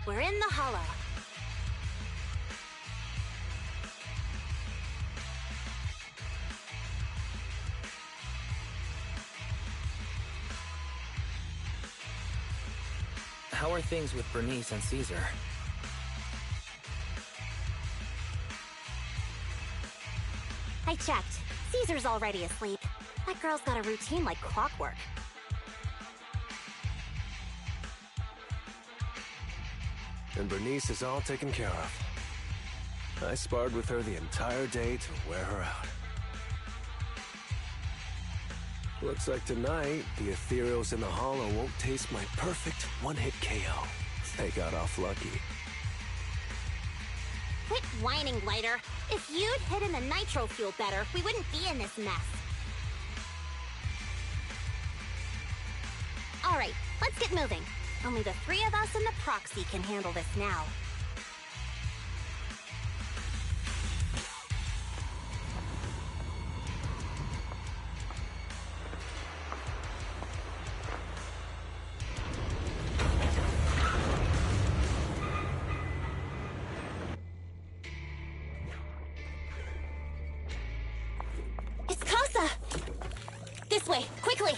we're in the hollow. How are things with Bernice and Caesar? I checked. Caesar's already asleep. That girl's got a routine like clockwork. And Bernice is all taken care of. I sparred with her the entire day to wear her out. Looks like tonight, the ethereals in the hollow won't taste my perfect one-hit KO. They got off lucky. Quit whining, Lighter. If you'd hidden the nitro fuel better, we wouldn't be in this mess. Alright, let's get moving. Only the three of us and the proxy can handle this now. It's Casa! This way, quickly!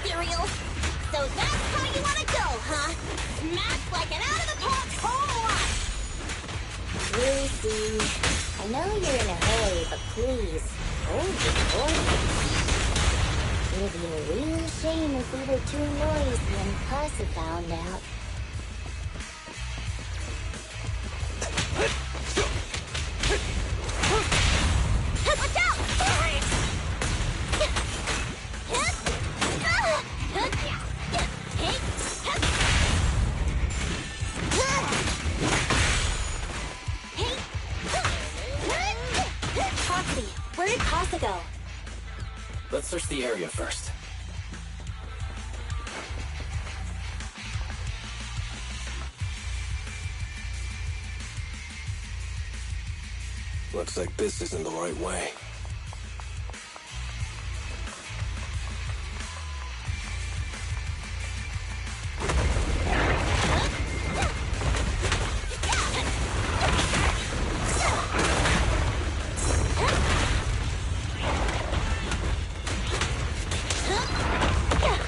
Ethereal. So that's how you want to go, huh? Smack like an out-of-the-park home run! Lucy, I know you're in a hurry, but please, hold your horses. It'd be a real shame if we were too noisy and Casa found out. Watch out! Proxy, where did Casa go? Let's search the area first. Looks like this isn't the right way.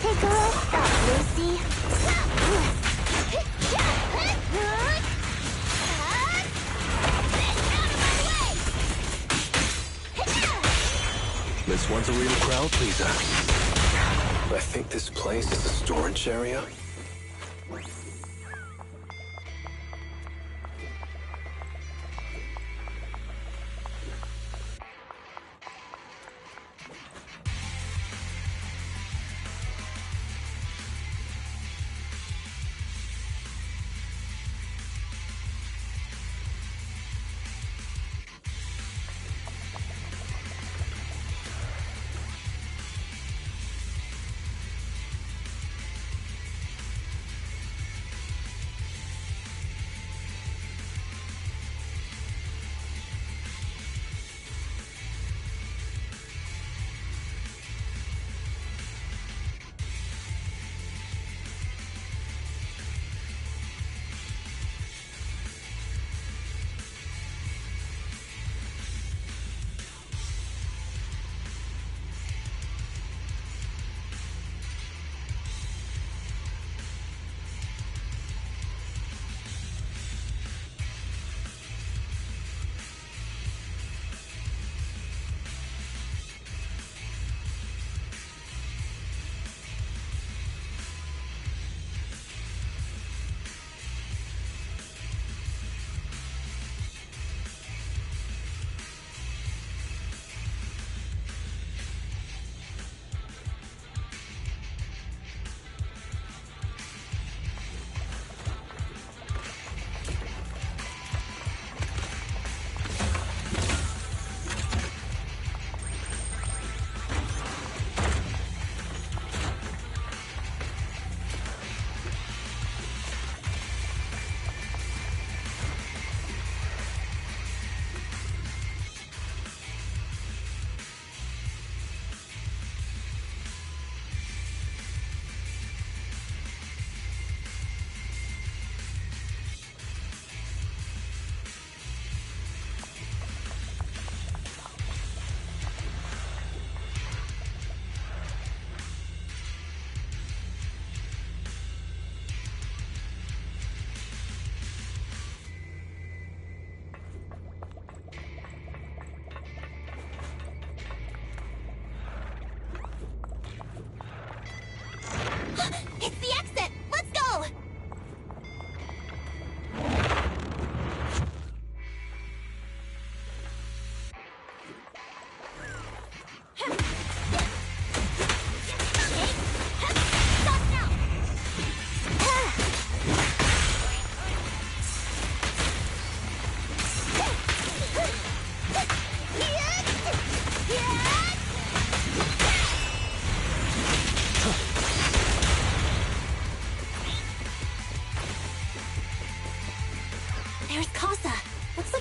Take a rest stop, Lucy. This one's a real crowd pleaser. I think this place is a storage area.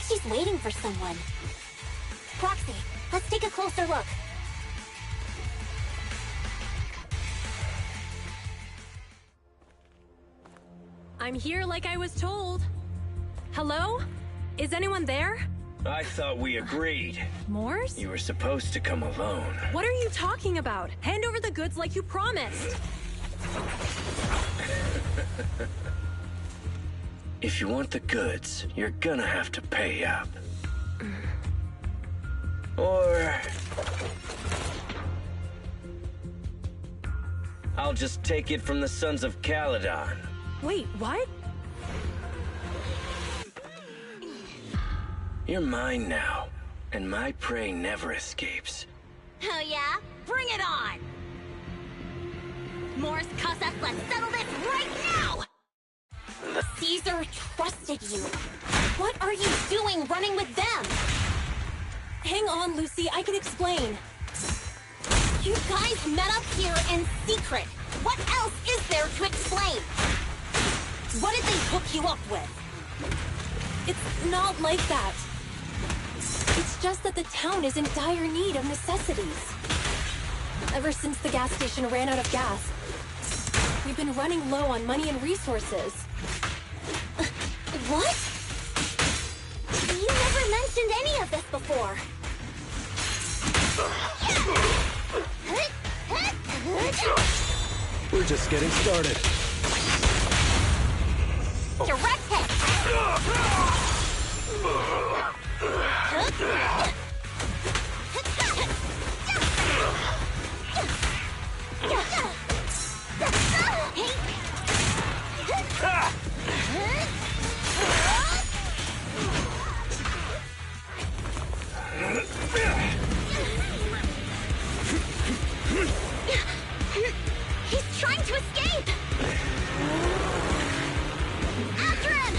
she's waiting for someone. Proxy, let's take a closer look. I'm here like I was told. Hello? Is anyone there? I thought we agreed. Morse? You were supposed to come alone. What are you talking about? Hand over the goods like you promised. If you want the goods, you're gonna have to pay up. Or... I'll just take it from the Sons of Caledon. Wait, what? You're mine now, and my prey never escapes. Oh yeah? Bring it on! Morse, Casa, let's settle this right now! Caesar trusted you. What are you doing running with them? Hang on, Lucy, I can explain. You guys met up here in secret. What else is there to explain? What did they hook you up with? It's not like that. It's just that the town is in dire need of necessities. Ever since the gas station ran out of gas, we've been running low on money and resources. What? You never mentioned any of this before. We're just getting started. Direct hit! He's trying to escape! After him!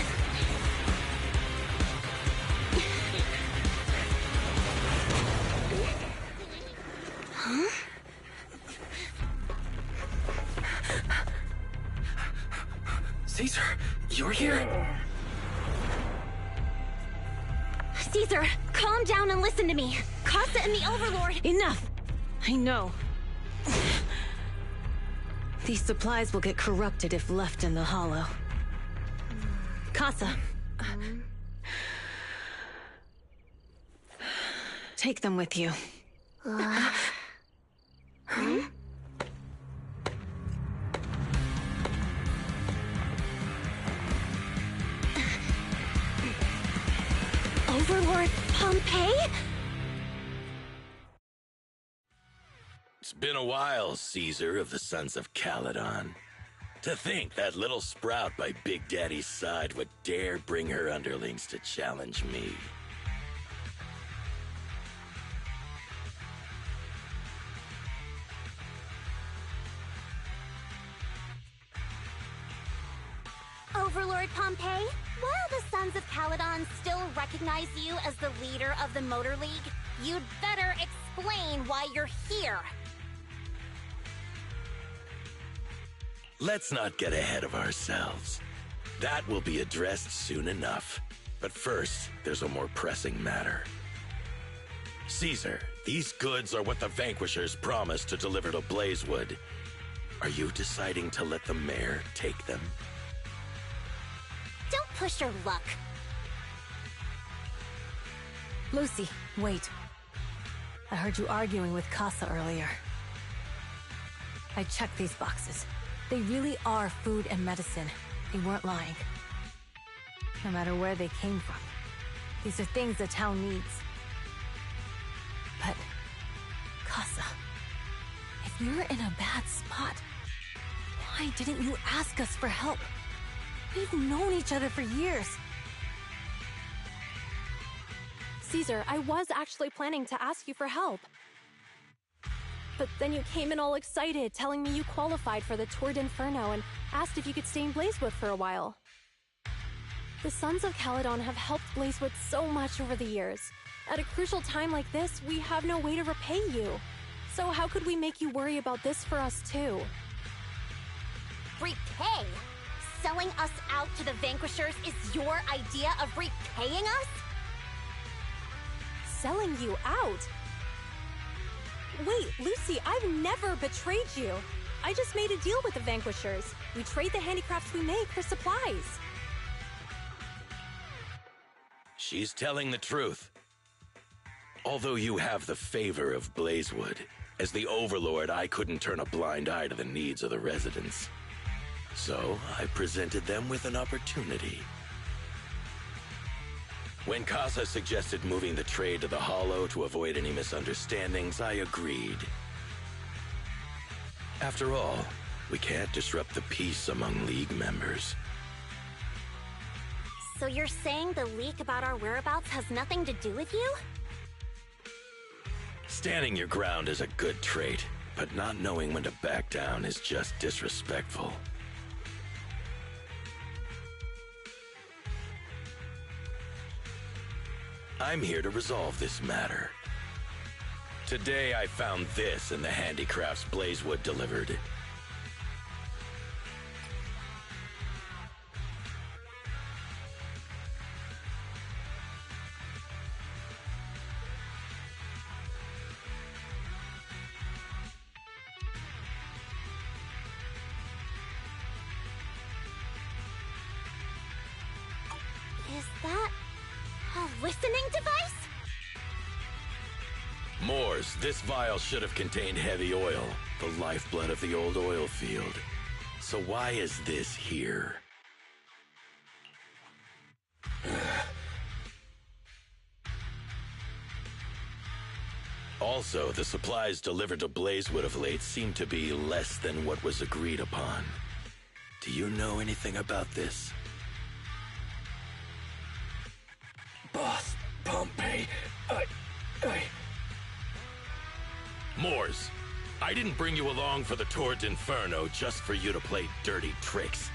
Huh? Caesar, you're here? Caesar, calm down and listen to me. Casa and the Overlord... Enough! I know. These supplies will get corrupted if left in the hollow. Casa. Take them with you. Overlord Pompeii? It's been a while, Caesar of the Sons of Caledon. To think that little sprout by Big Daddy's side would dare bring her underlings to challenge me. Overlord Pompeii, while the Sons of Caledon still recognize you as the leader of the Motor League, you'd better explain why you're here. Let's not get ahead of ourselves. That will be addressed soon enough. But first, there's a more pressing matter. Caesar, these goods are what the Vanquishers promised to deliver to Blazewood. Are you deciding to let the mayor take them? Don't push your luck. Lucy, wait. I heard you arguing with Casa earlier. I checked these boxes. They really are food and medicine. They weren't lying. No matter where they came from. These are things the town needs. But, Casa, if you're in a bad spot, why didn't you ask us for help? We've known each other for years. Caesar, I was actually planning to ask you for help. But then you came in all excited, telling me you qualified for the Tour d'Inferno and asked if you could stay in Blazewood for a while. The Sons of Caledon have helped Blazewood so much over the years. At a crucial time like this, we have no way to repay you. So how could we make you worry about this for us too? Repay? Selling us out to the Vanquishers is your idea of repaying us? selling you out. Wait, Lucy, I've never betrayed you. I just made a deal with the Vanquishers. We trade the handicrafts we make for supplies. She's telling the truth. Although you have the favor of Blazewood, as the Overlord, I couldn't turn a blind eye to the needs of the residents. So I presented them with an opportunity. When Casa suggested moving the trade to the Hollow to avoid any misunderstandings, I agreed. After all, we can't disrupt the peace among League members. So you're saying the leak about our whereabouts has nothing to do with you? Standing your ground is a good trait, but not knowing when to back down is just disrespectful. I'm here to resolve this matter. Today I found this in the handicrafts Blazewood delivered. Is that a listening device? Moors, this vial should have contained heavy oil, the lifeblood of the old oil field. So why is this here? Also, the supplies delivered to Blazewood of late seem to be less than what was agreed upon. Do you know anything about this? Boss Pompey, Moors, I didn't bring you along for the Tour d'Inferno just for you to play dirty tricks.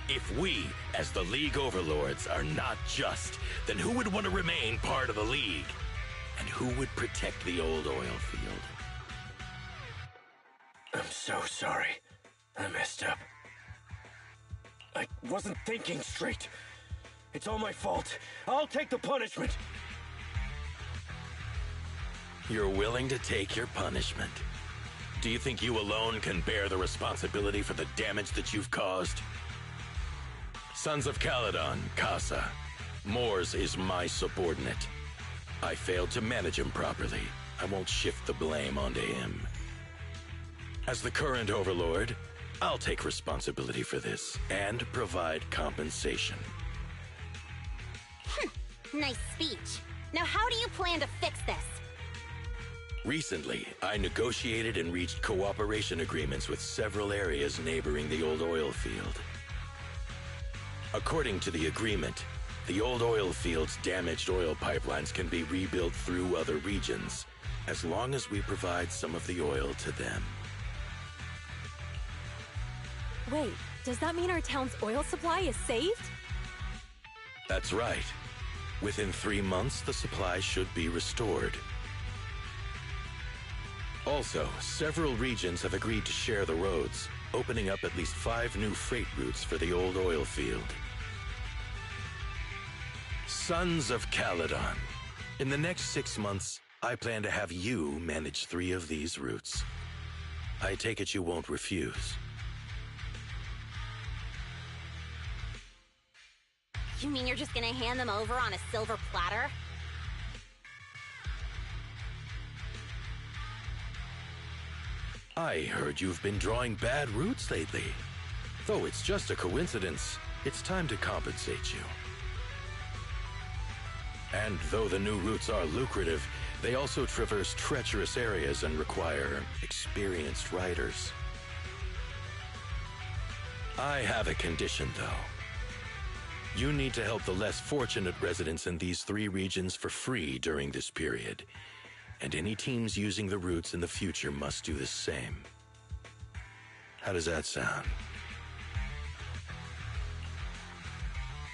If we, as the League Overlords, are not just, then who would want to remain part of the League? And who would protect the old oil field? I'm so sorry. I messed up. I wasn't thinking straight. It's all my fault. I'll take the punishment. You're willing to take your punishment. Do you think you alone can bear the responsibility for the damage that you've caused? Sons of Caledon, Casa. Moors is my subordinate. I failed to manage him properly. I won't shift the blame onto him. As the current Overlord, I'll take responsibility for this and provide compensation. Nice speech. Now how do you plan to fix this? Recently, I negotiated and reached cooperation agreements with several areas neighboring the old oil field. According to the agreement, the old oil field's damaged oil pipelines can be rebuilt through other regions, as long as we provide some of the oil to them. Wait, does that mean our town's oil supply is saved? That's right. Within 3 months, the supply should be restored. Also, several regions have agreed to share the roads, opening up at least 5 new freight routes for the old oil field. Sons of Caledon. In the next 6 months, I plan to have you manage 3 of these routes. I take it you won't refuse. You mean you're just gonna hand them over on a silver platter? I heard you've been drawing bad routes lately. Though it's just a coincidence, it's time to compensate you. And though the new routes are lucrative, they also traverse treacherous areas and require experienced riders. I have a condition, though. You need to help the less fortunate residents in these 3 regions for free during this period. And any teams using the routes in the future must do the same. How does that sound?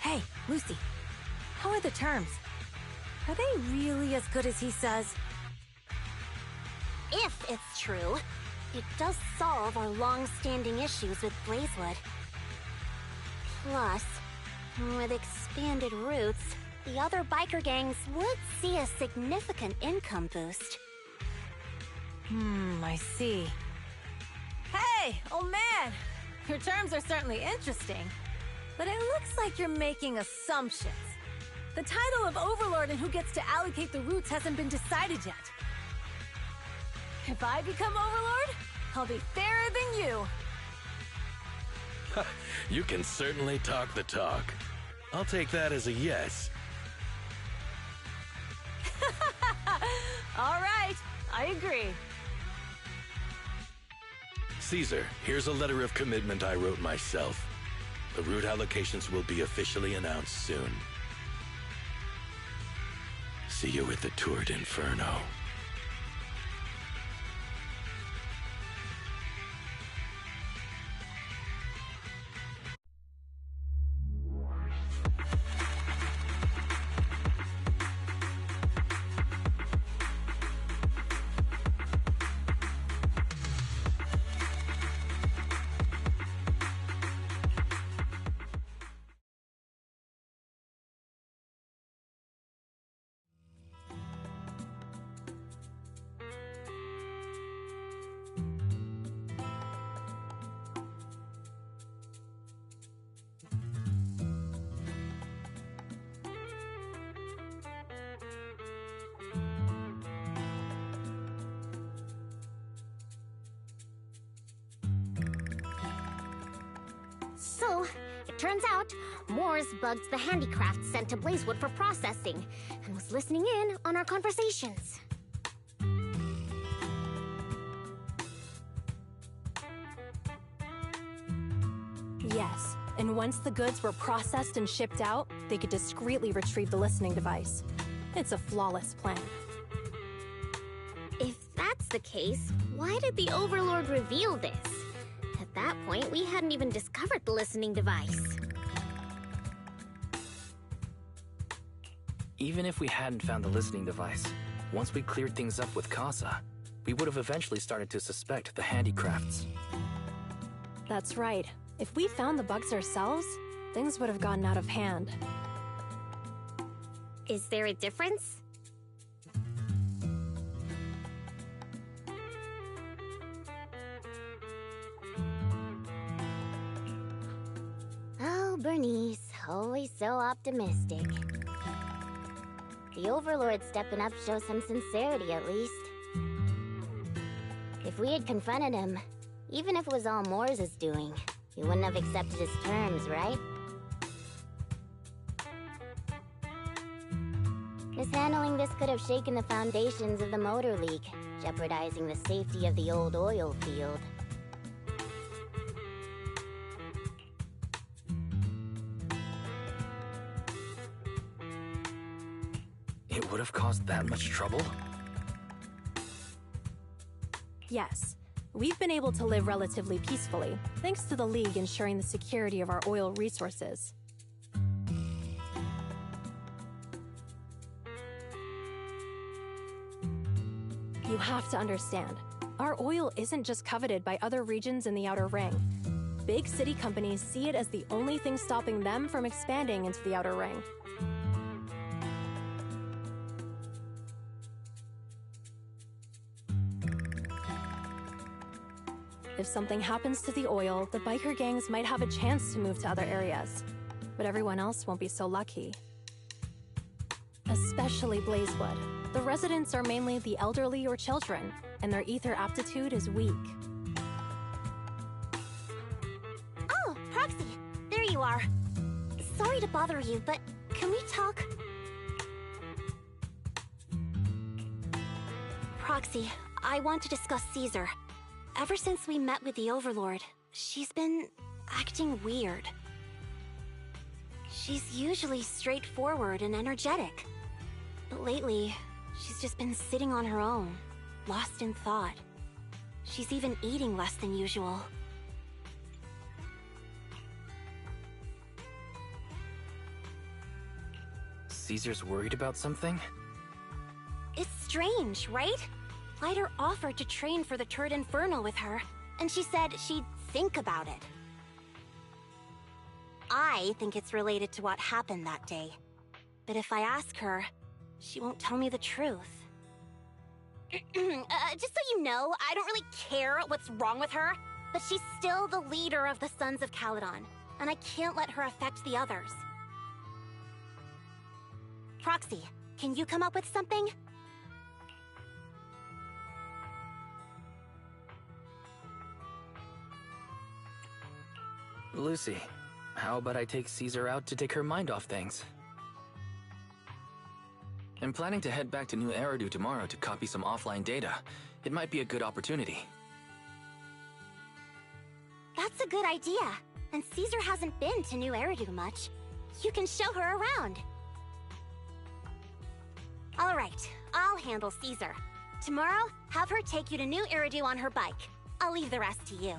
Hey, Lucy. How are the terms? Are they really as good as he says? If it's true, it does solve our long-standing issues with Blazewood. Plus, with expanded routes, the other biker gangs would see a significant income boost. I see. Hey, old man! Your terms are certainly interesting, but it looks like you're making assumptions. The title of Overlord and who gets to allocate the routes hasn't been decided yet. If I become Overlord, I'll be fairer than you. You can certainly talk the talk. I'll take that as a yes. All right, I agree. Caesar, here's a letter of commitment I wrote myself. The route allocations will be officially announced soon. See you at the Tour d'Inferno. So, it turns out, Moores bugged the handicraft sent to Blazewood for processing, and was listening in on our conversations. Yes, and once the goods were processed and shipped out, they could discreetly retrieve the listening device. It's a flawless plan. If that's the case, why did the Overlord reveal this? At that point, we hadn't even discovered the listening device. Even if we hadn't found the listening device, once we cleared things up with Casa, we would have eventually started to suspect the handicrafts. That's right. If we found the bugs ourselves, things would have gotten out of hand. Is there a difference? Oh, Bernice, always so optimistic. The Overlord stepping up shows some sincerity, at least. If we had confronted him, even if it was all Moores' doing, he wouldn't have accepted his terms, right? Mishandling this could have shaken the foundations of the Motor League, jeopardizing the safety of the old oil field. It would have caused that much trouble? Yes, we've been able to live relatively peacefully, thanks to the League ensuring the security of our oil resources. You have to understand, our oil isn't just coveted by other regions in the Outer Ring. Big city companies see it as the only thing stopping them from expanding into the Outer Ring. If something happens to the oil, the biker gangs might have a chance to move to other areas. But everyone else won't be so lucky. Especially Blazewood. The residents are mainly the elderly or children, and their ether aptitude is weak. Oh, Proxy! There you are. Sorry to bother you, but can we talk? Proxy, I want to discuss Caesar. Ever since we met with the Overlord, she's been acting weird. She's usually straightforward and energetic. But lately, she's just been sitting on her own, lost in thought. She's even eating less than usual. Caesar's worried about something? It's strange, right? Lighter offered to train for the Tour d'Inferno with her, and she said she'd think about it. I think it's related to what happened that day. But if I ask her, she won't tell me the truth. Just so you know, I don't really care what's wrong with her, but she's still the leader of the Sons of Caledon, and I can't let her affect the others. Proxy, can you come up with something? Lucy, how about I take Caesar out to take her mind off things? I'm planning to head back to New Eridu tomorrow to copy some offline data. It might be a good opportunity. That's a good idea. And Caesar hasn't been to New Eridu much. You can show her around. All right, I'll handle Caesar. Tomorrow, have her take you to New Eridu on her bike. I'll leave the rest to you.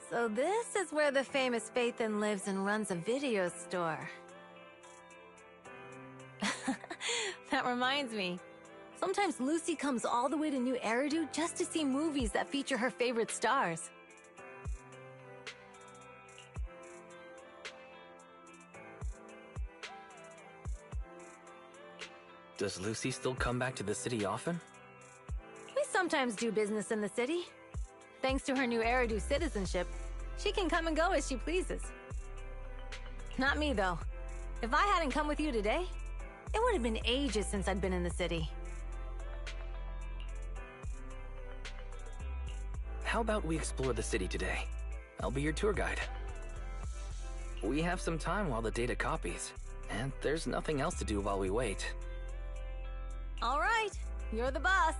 So this is where the famous Phaethon lives and runs a video store. That reminds me. Sometimes Lucy comes all the way to New Eridu just to see movies that feature her favorite stars. Does Lucy still come back to the city often? We sometimes do business in the city. Thanks to her New Eridu citizenship, she can come and go as she pleases. Not me, though. If I hadn't come with you today, it would have been ages since I'd been in the city. How about we explore the city today? I'll be your tour guide. We have some time while the data copies, and there's nothing else to do while we wait. All right, you're the boss.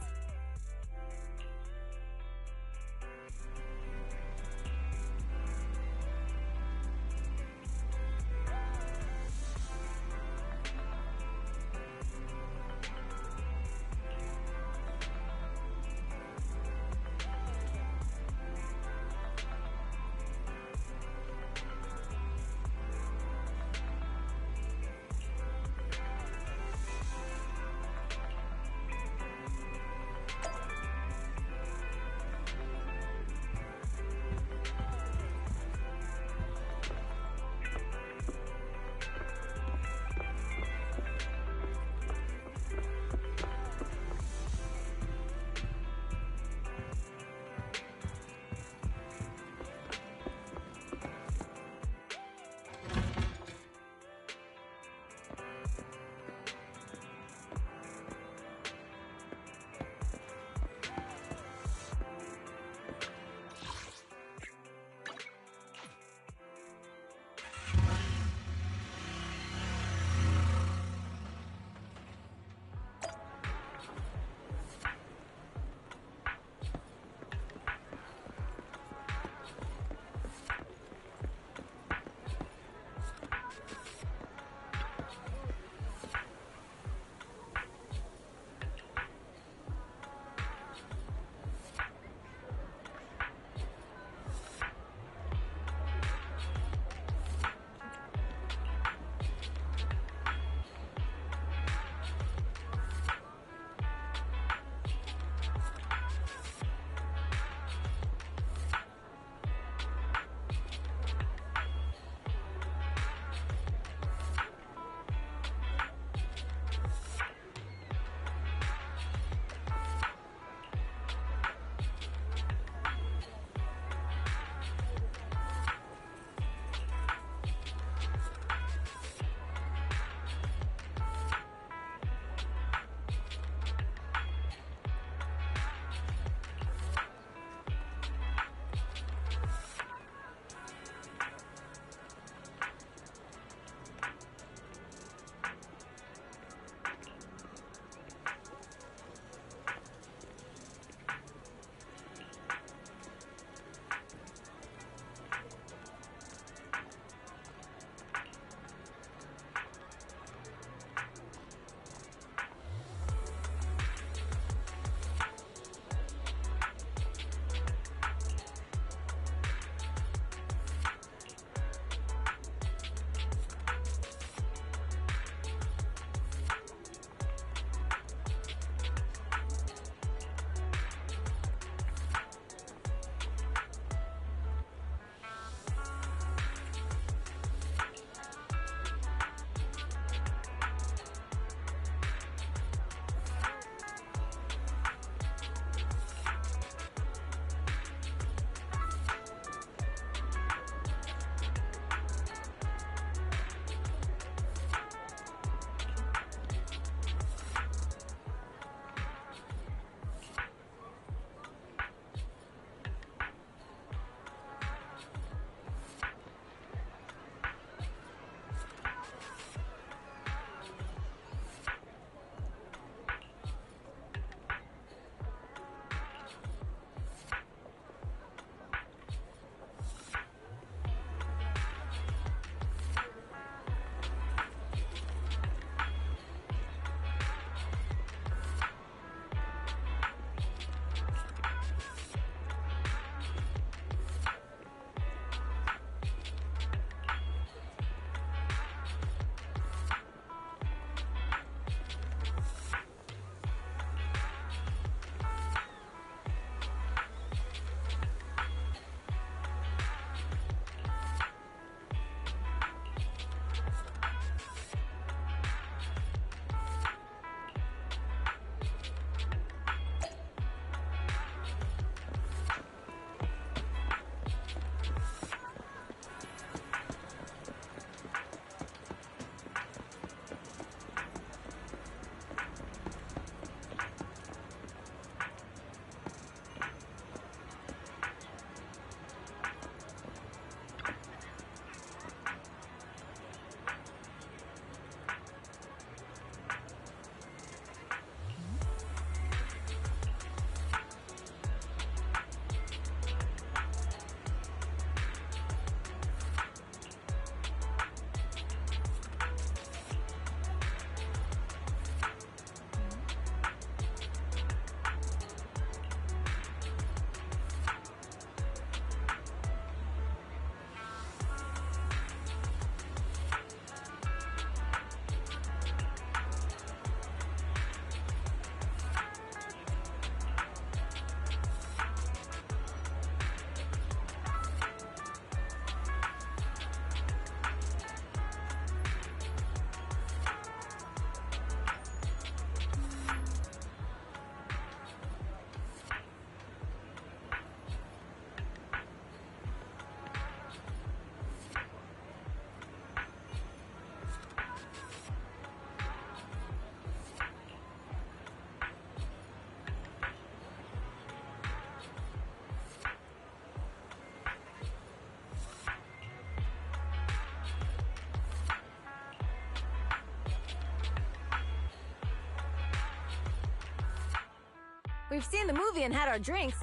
We've seen the movie and had our drinks.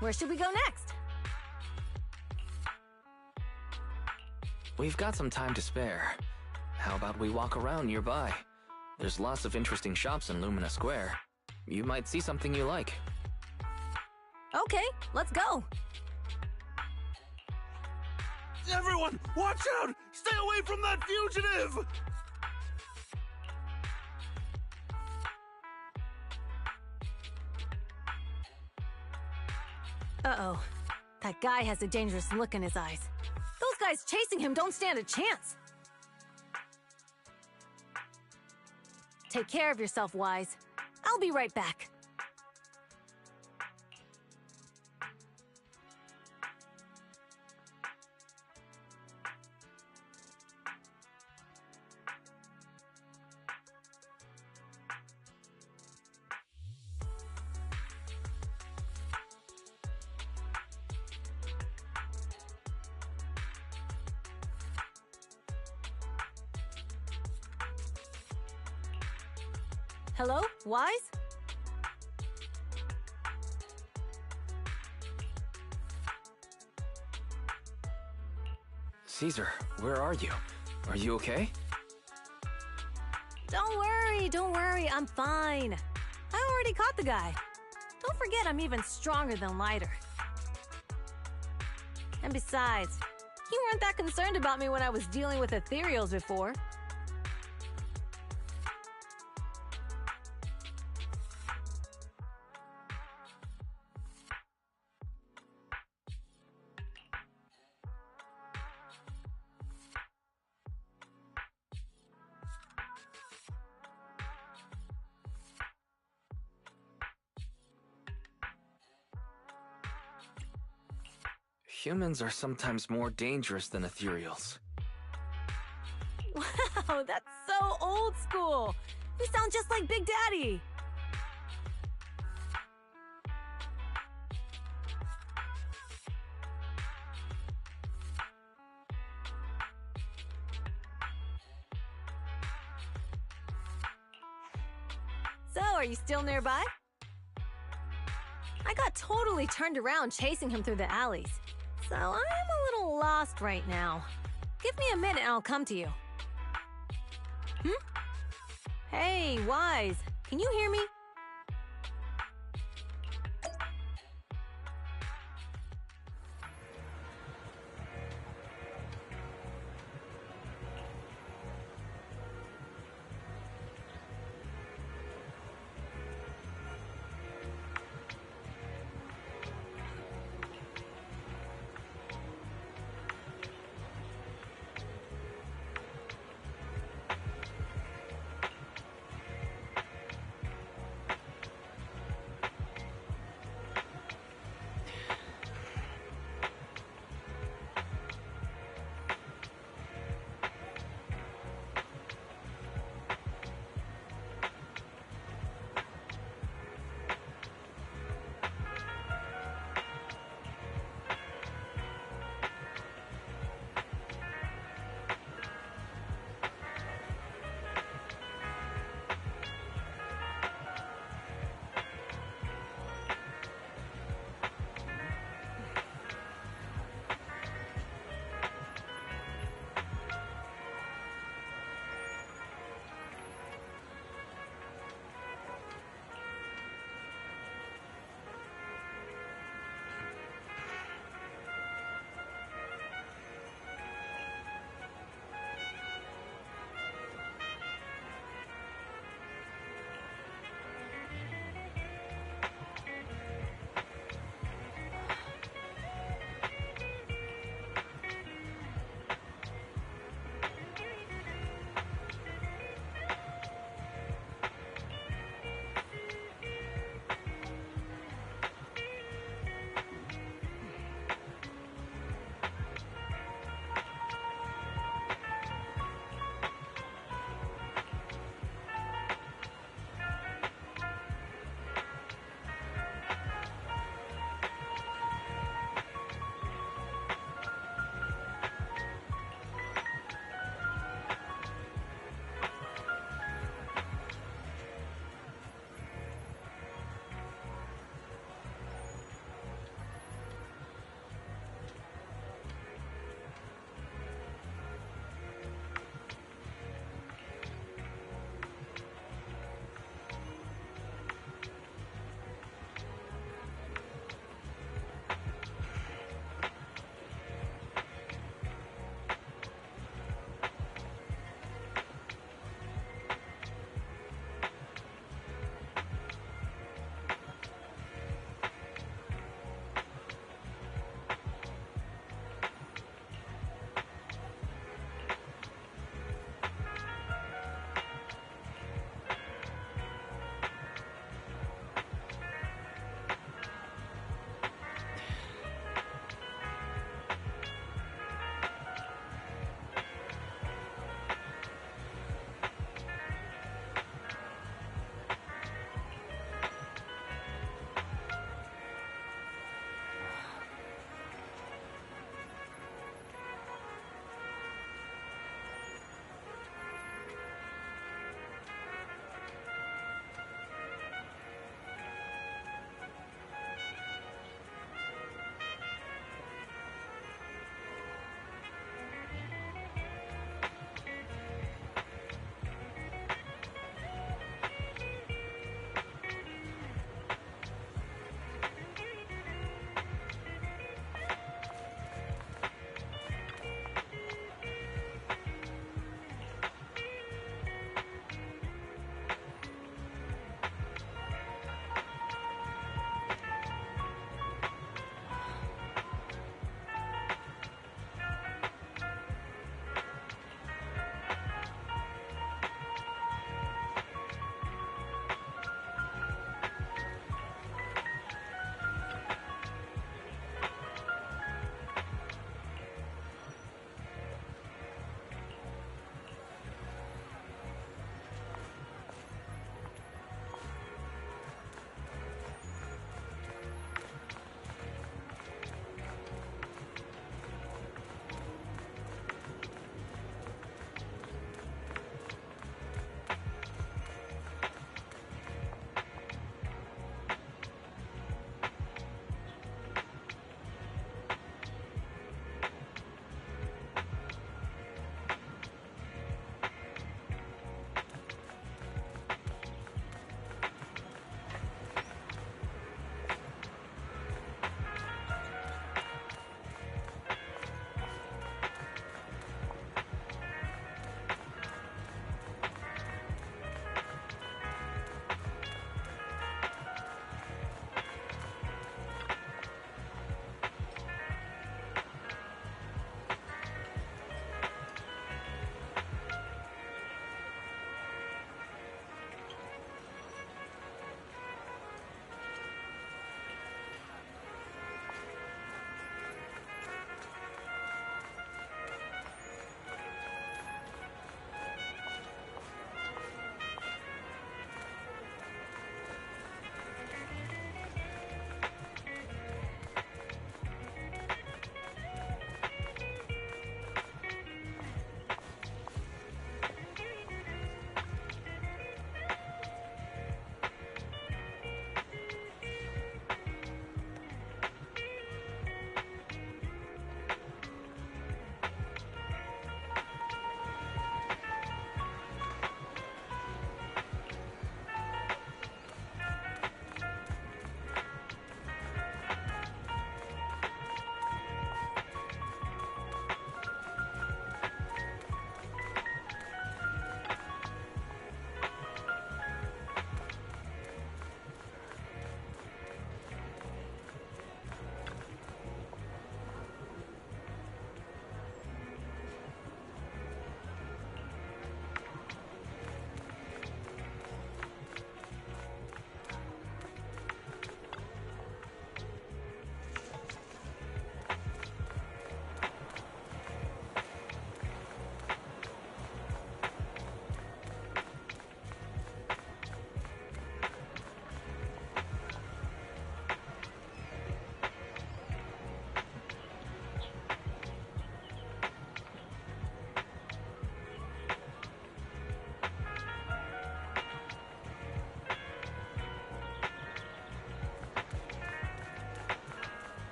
Where should we go next? We've got some time to spare. How about we walk around nearby? There's lots of interesting shops in Lumina Square. You might see something you like. Okay, let's go. Everyone, watch out! Stay away from that fugitive! Uh-oh. That guy has a dangerous look in his eyes. Those guys chasing him don't stand a chance. Take care of yourself, Wise. I'll be right back. Hello, Wise? Caesar, where are you? Are you okay? Don't worry, I'm fine. I already caught the guy. Don't forget I'm even stronger than Lighter. And besides, you weren't that concerned about me when I was dealing with ethereals before. Humans are sometimes more dangerous than ethereals. Wow, that's so old school. You sound just like Big Daddy. So, are you still nearby? I got totally turned around chasing him through the alleys. So I'm a little lost right now. Give me a minute and I'll come to you. Hey, Wise, can you hear me?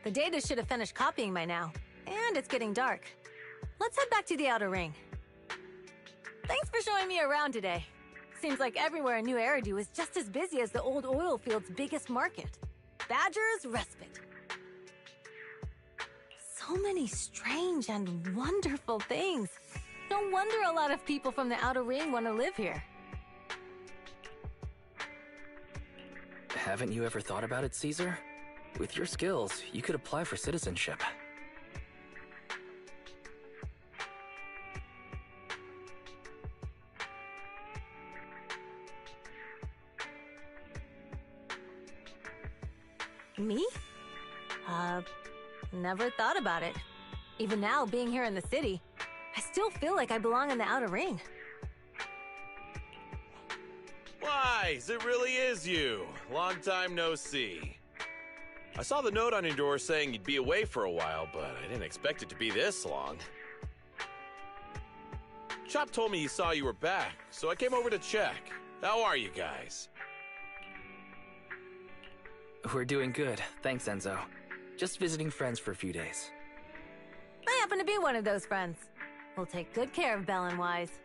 The data should have finished copying by now. And it's getting dark. Let's head back to the outer ring. Thanks for showing me around today. Seems like everywhere in New Eridu is just as busy as the old oil field's biggest market. Badger's Respite. So many strange and wonderful things. No wonder a lot of people from the outer ring want to live here. Haven't you ever thought about it, Caesar? With your skills, you could apply for citizenship. Me? Never thought about it. Even now, being here in the city, I still feel like I belong in the outer ring. Wise, it really is you. Long time no see. I saw the note on your door saying you'd be away for a while, but I didn't expect it to be this long. Chop told me he saw you were back, so I came over to check. How are you guys? We're doing good, thanks Enzo. Just visiting friends for a few days. I happen to be one of those friends. We'll take good care of Belle and Wise.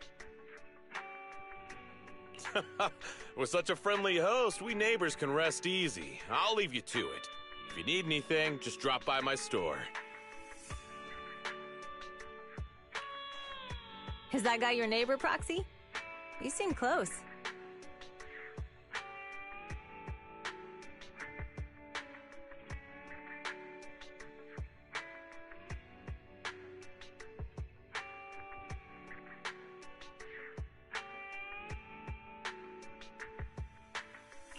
With such a friendly host, we neighbors can rest easy. I'll leave you to it. If you need anything, just drop by my store. Is that guy your neighbor, Proxy? You seem close.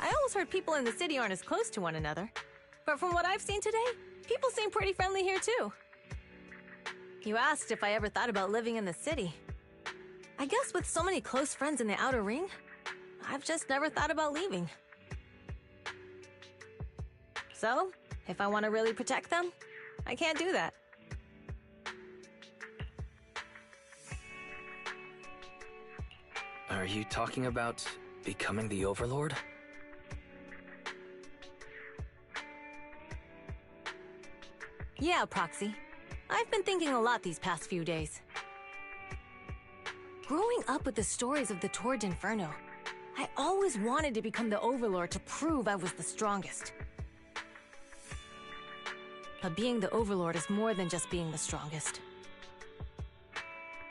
I always heard people in the city aren't as close to one another. But from what I've seen today, people seem pretty friendly here too. You asked if I ever thought about living in the city. I guess with so many close friends in the outer ring, I've just never thought about leaving. So, if I want to really protect them, I can't do that. Are you talking about becoming the Overlord? Yeah, Proxy. I've been thinking a lot these past few days. Growing up with the stories of the Tour d'Inferno, I always wanted to become the Overlord to prove I was the strongest. But being the Overlord is more than just being the strongest.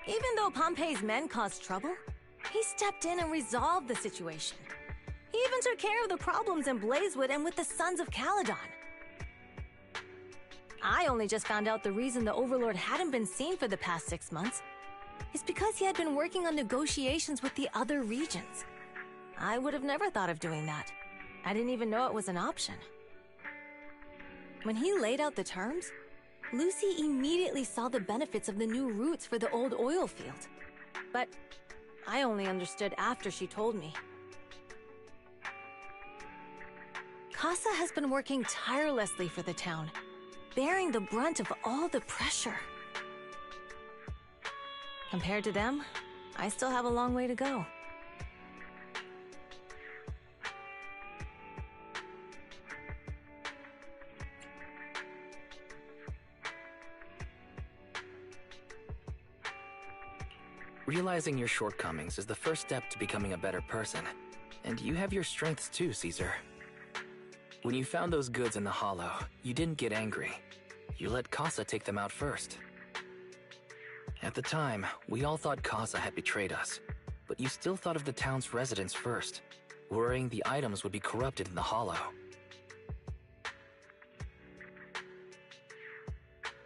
Even though Pompey's men caused trouble, he stepped in and resolved the situation. He even took care of the problems in Blazewood and with the Sons of Caledon. I only just found out the reason the Overlord hadn't been seen for the past 6 months is because he had been working on negotiations with the other regions. I would have never thought of doing that. I didn't even know it was an option. When he laid out the terms, Lucy immediately saw the benefits of the new routes for the old oil field. But I only understood after she told me. Casa has been working tirelessly for the town, bearing the brunt of all the pressure. Compared to them, I still have a long way to go. Realizing your shortcomings is the first step to becoming a better person. And you have your strengths too, Caesar. When you found those goods in the hollow, you didn't get angry. You let Casa take them out first. At the time, we all thought Casa had betrayed us, but you still thought of the town's residents first, worrying the items would be corrupted in the hollow.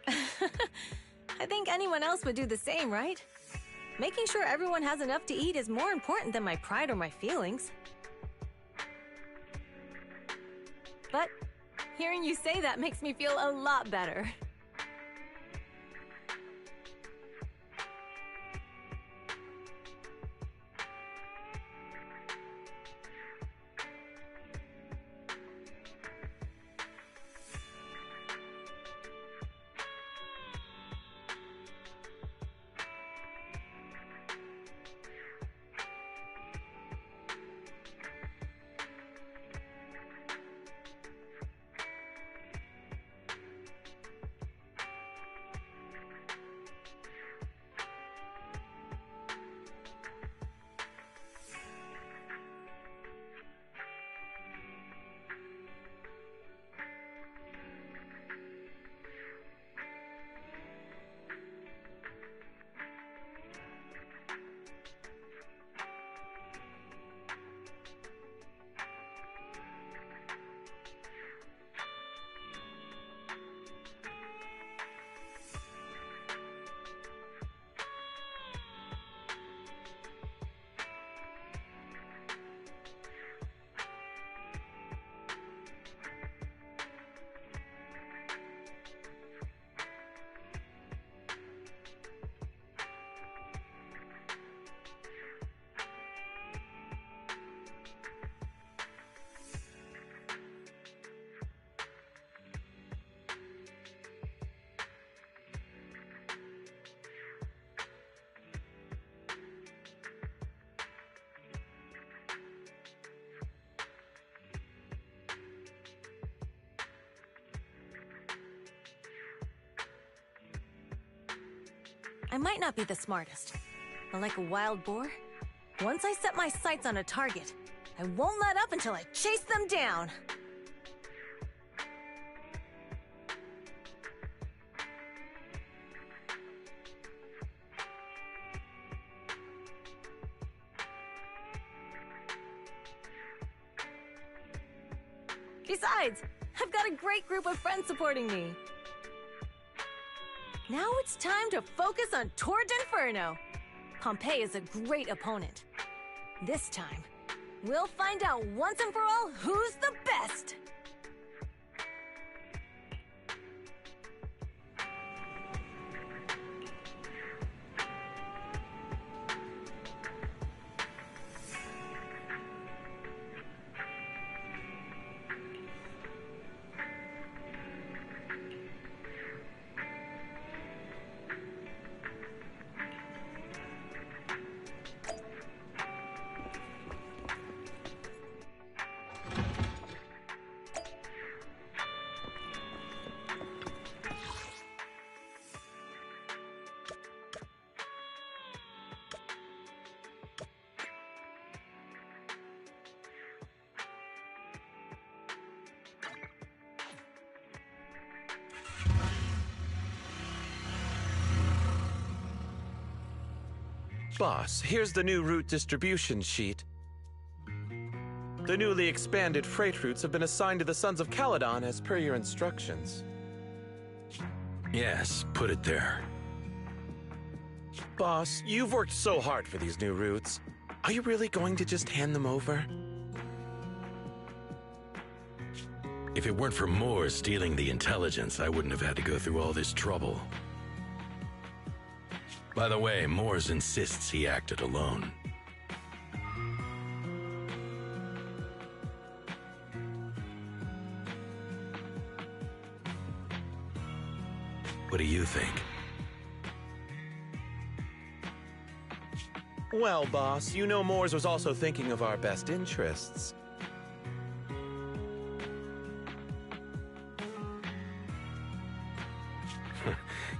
I think anyone else would do the same, right? Making sure everyone has enough to eat is more important than my pride or my feelings. But hearing you say that makes me feel a lot better. I might not be the smartest, but like a wild boar, once I set my sights on a target, I won't let up until I chase them down. Besides, I've got a great group of friends supporting me. Now it's time to focus on Tour d'Inferno. Pompeii is a great opponent. This time, we'll find out once and for all who's the best! Boss, here's the new route distribution sheet. The newly expanded freight routes have been assigned to the Sons of Caledon as per your instructions. Yes, put it there. Boss, you've worked so hard for these new routes. Are you really going to just hand them over? If it weren't for Moore stealing the intelligence, I wouldn't have had to go through all this trouble. By the way, Moores insists he acted alone. What do you think? Well, boss, you know Moores was also thinking of our best interests.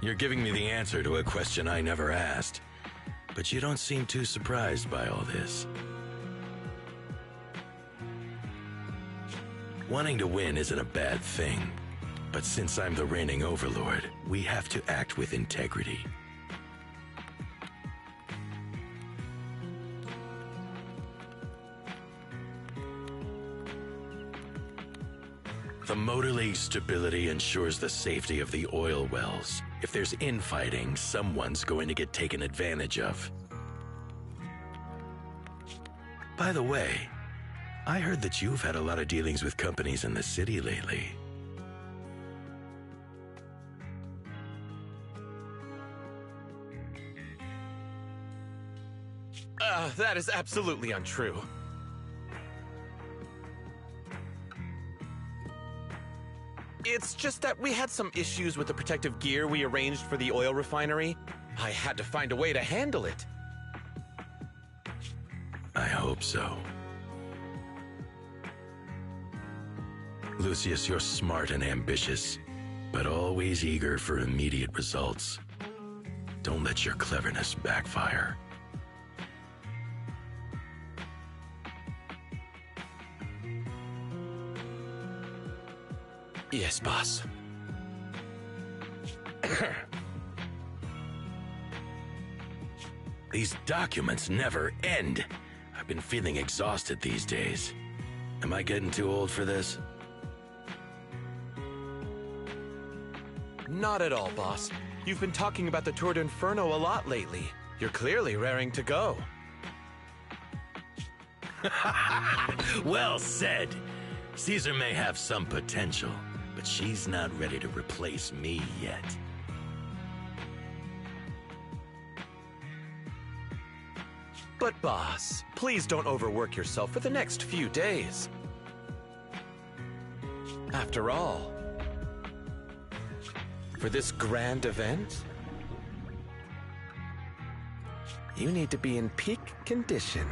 You're giving me the answer to a question I never asked. But you don't seem too surprised by all this. Wanting to win isn't a bad thing. But since I'm the reigning overlord, we have to act with integrity. The Motor League's stability ensures the safety of the oil wells. If there's infighting, someone's going to get taken advantage of. By the way, I heard that you've had a lot of dealings with companies in the city lately. That is absolutely untrue. It's just that we had some issues with the protective gear we arranged for the oil refinery. I had to find a way to handle it. I hope so. Lucius, you're smart and ambitious, but always eager for immediate results. Don't let your cleverness backfire. Yes, boss. These documents never end. I've been feeling exhausted these days. Am I getting too old for this? Not at all, boss. You've been talking about the Tour d'Inferno a lot lately. You're clearly raring to go. Well said. Caesar may have some potential, but she's not ready to replace me yet. But boss, please don't overwork yourself for the next few days. After all, for this grand event, you need to be in peak condition.